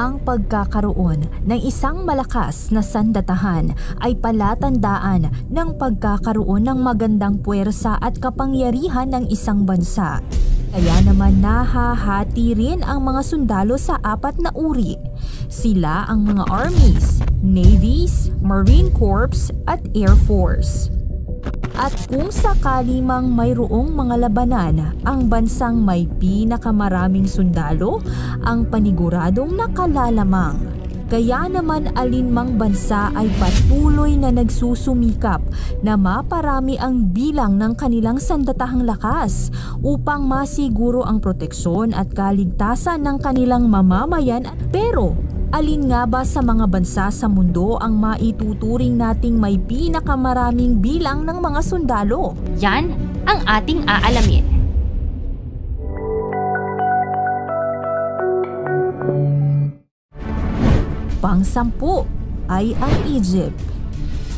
Ang pagkakaroon ng isang malakas na sandatahan ay palatandaan ng pagkakaroon ng magandang puwersa at kapangyarihan ng isang bansa. Kaya naman nahahati rin ang mga sundalo sa 4 na uri. Sila ang mga armies, navies, marine corps at air force. At kung sakali mang mayroong mga labanan, ang bansang may pinakamaraming sundalo ang paniguradong nakalalamang. Kaya naman alinmang bansa ay patuloy na nagsusumikap na maparami ang bilang ng kanilang sandatahang lakas upang masiguro ang proteksyon at kaligtasan ng kanilang mamamayan. Pero alin nga ba sa mga bansa sa mundo ang maituturing nating may pinakamaraming bilang ng mga sundalo? Yan ang ating aalamin. Pang-10 ay ang Egypt.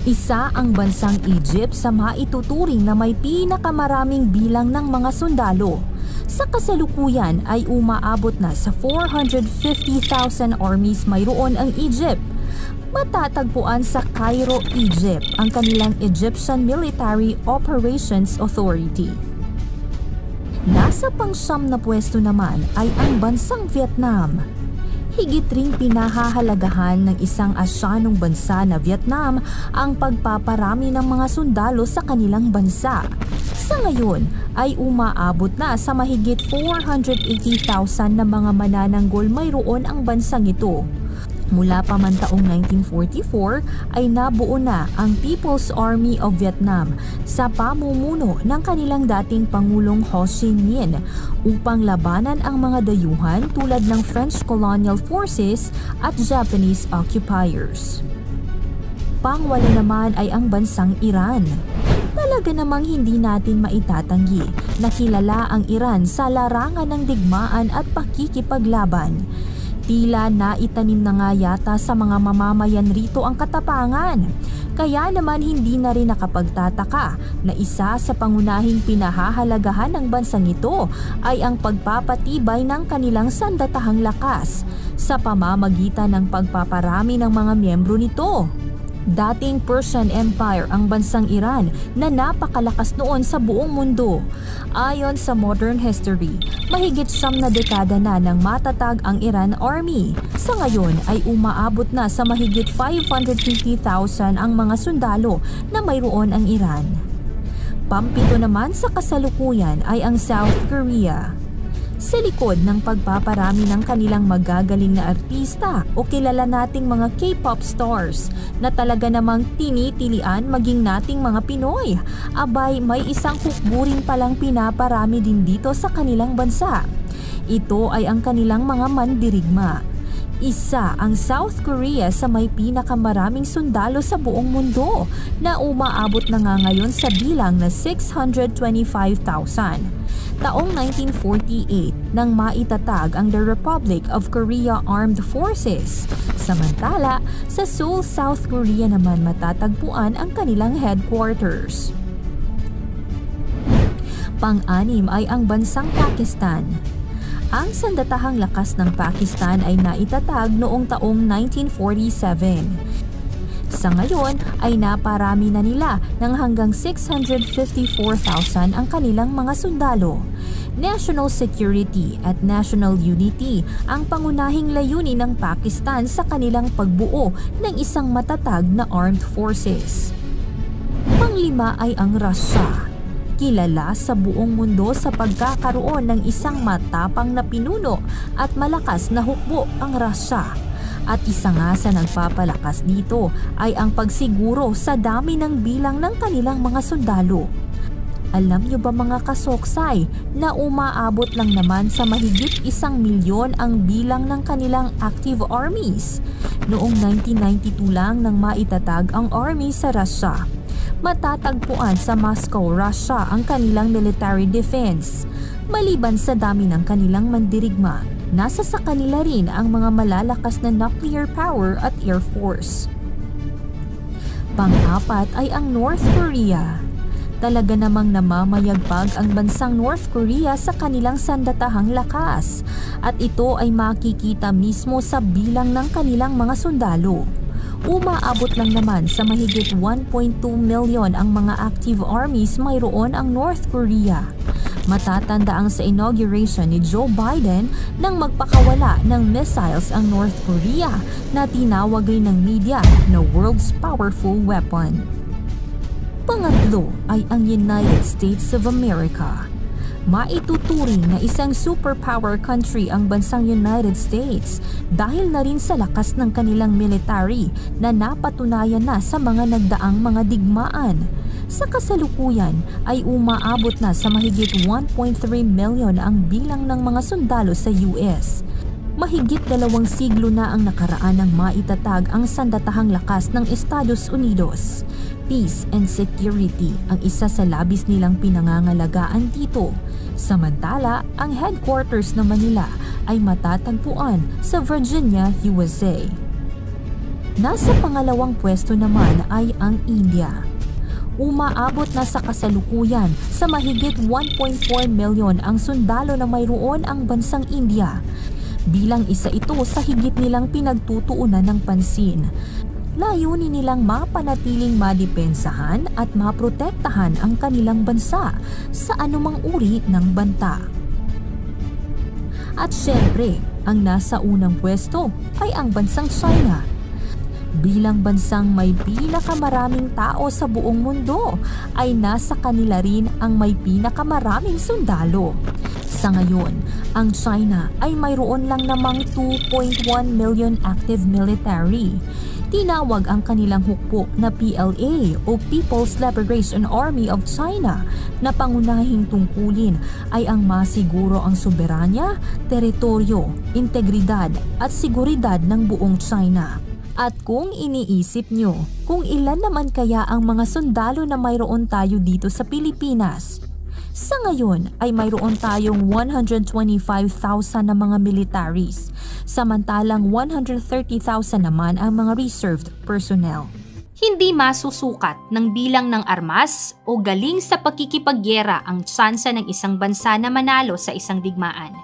Isa ang bansang Egypt sa maituturing na may pinakamaraming bilang ng mga sundalo. Sa kasalukuyan ay umaabot na sa 450,000 armies mayroon ang Egypt. Matatagpuan sa Cairo, Egypt ang kanilang Egyptian Military Operations Authority. Nasa pang-9 na pwesto naman ay ang bansang Vietnam. Higit ring pinahahalagahan ng isang Asyanong bansa na Vietnam ang pagpaparami ng mga sundalo sa kanilang bansa. Sa ngayon ay umaabot na sa mahigit 480,000 na mga manananggol mayroon ang bansang ito. Mula pa man taong 1944 ay nabuo na ang People's Army of Vietnam sa pamumuno ng kanilang dating Pangulong Ho Chi Minh upang labanan ang mga dayuhan tulad ng French colonial forces at Japanese occupiers. Pang-8 naman ay ang bansang Iran. Talaga namang hindi natin maitatanggi na kilala ang Iran sa larangan ng digmaan at pakikipaglaban. Tila naitanim na nga yata sa mga mamamayan rito ang katapangan. Kaya naman hindi na rin nakapagtataka na isa sa pangunahing pinahahalagahan ng bansang ito ay ang pagpapatibay ng kanilang sandatahang lakas sa pamamagitan ng pagpaparami ng mga miyembro nito. Dating Persian Empire ang bansang Iran na napakalakas noon sa buong mundo. Ayon sa modern history, mahigit 9 na dekada na nang matatag ang Iran Army. Sa ngayon ay umaabot na sa mahigit 550,000 ang mga sundalo na mayroon ang Iran. Pang-7 naman sa kasalukuyan ay ang South Korea. Sa likod ng pagpaparami ng kanilang magagaling na artista o kilala nating mga K-pop stars na talaga namang tinitilian maging nating mga Pinoy, abay may isang hukburin palang pinaparami din dito sa kanilang bansa. Ito ay ang kanilang mga mandirigma. Isa ang South Korea sa may pinakamaraming sundalo sa buong mundo na umaabot na nga ngayon sa bilang na 625,000. Taong 1948 nang maitatag ang The Republic of Korea Armed Forces. Samantala, sa Seoul, South Korea naman matatagpuan ang kanilang headquarters. Pang-6 ay ang bansang Pakistan. Ang sandatahang lakas ng Pakistan ay naitatag noong taong 1947. Sa ngayon ay naparami na nila ng hanggang 654,000 ang kanilang mga sundalo. National security at national unity ang pangunahing layunin ng Pakistan sa kanilang pagbuo ng isang matatag na armed forces. Pang-5 ay ang Russia. Kilala sa buong mundo sa pagkakaroon ng isang matapang na pinuno at malakas na hukbo ang Russia. At isa nga sa nagpapalakas dito ay ang pagsiguro sa dami ng bilang ng kanilang mga sundalo. Alam nyo ba mga kasoksay na umaabot lang naman sa mahigit 1,000,000 ang bilang ng kanilang active armies? Noong 1992 lang nang maitatag ang army sa Russia. Matatagpuan sa Moscow, Russia ang kanilang military defense. Maliban sa dami ng kanilang mandirigma, nasa sa kanila rin ang mga malalakas na nuclear power at air force. Pang-4 ay ang North Korea. Talaga namang namamayagpag ang bansang North Korea sa kanilang sandatahang lakas at ito ay makikita mismo sa bilang ng kanilang mga sundalo. Umaabot lang naman sa mahigit 1.2 milyon ang mga active armies mayroon ang North Korea. Matatanda ang sa inauguration ni Joe Biden nang magpakawala ng missiles ang North Korea na tinawag rin ng media na world's powerful weapon. Pangatlo ay ang United States of America. Maituturing na isang superpower country ang bansang United States dahil na rin sa lakas ng kanilang military na napatunayan na sa mga nagdaang mga digmaan. Sa kasalukuyan ay umaabot na sa mahigit 1.3 milyon ang bilang ng mga sundalo sa US. Mahigit 2 siglo na ang nakaraan ng maitatag ang sandatahang lakas ng Estados Unidos. Peace and security ang isa sa labis nilang pinangangalagaan dito. Samantala, ang headquarters naman nila ay matatagpuan sa Virginia, USA. Nasa pangalawang pwesto naman ay ang India. Umaabot na sa kasalukuyan sa mahigit 1.4 milyon ang sundalo na mayroon ang bansang India. Bilang isa ito sa higit nilang pinagtutuunan ng pansin. Layunin nilang mapanatiling madepensahan at maprotektahan ang kanilang bansa sa anumang uri ng banta. At syempre, ang nasa unang pwesto ay ang bansang China. Bilang bansang may pinakamaraming tao sa buong mundo, ay nasa kanila rin ang may pinakamaraming sundalo. Sa ngayon, ang China ay mayroon lang namang 2.1 million active military. Tinawag ang kanilang hukbo na PLA o People's Liberation Army of China na pangunahing tungkulin ay ang masiguro ang soberanya, teritoryo, integridad at seguridad ng buong China. At kung iniisip nyo kung ilan naman kaya ang mga sundalo na mayroon tayo dito sa Pilipinas, sa ngayon ay mayroon tayong 125,000 na mga militaries, samantalang 130,000 naman ang mga reserved personnel. Hindi masusukat ng bilang ng armas o galing sa pagkikipagyera ang tsansa ng isang bansa na manalo sa isang digmaan.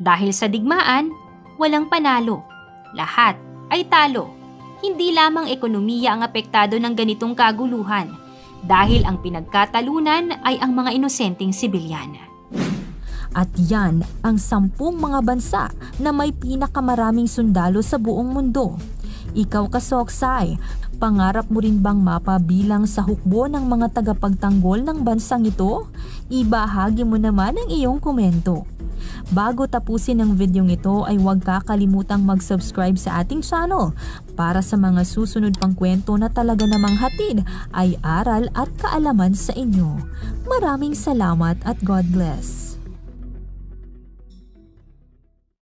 Dahil sa digmaan, walang panalo. Lahat ay talo. Hindi lamang ekonomiya ang apektado ng ganitong kaguluhan, dahil ang pinagkatalunan ay ang mga inosenteng sibilyan. At yan ang 10 mga bansa na may pinakamaraming sundalo sa buong mundo. Ikaw Kasoksay, pangarap mo rin bang mapabilang sa hukbo ng mga tagapagtanggol ng bansang ito? Ibahagi mo naman ang iyong komento. Bago tapusin ang videong ito ay huwag kakalimutang mag-subscribe sa ating channel para sa mga susunod pang kwento na talaga namang hatid ay aral at kaalaman sa inyo. Maraming salamat at God bless.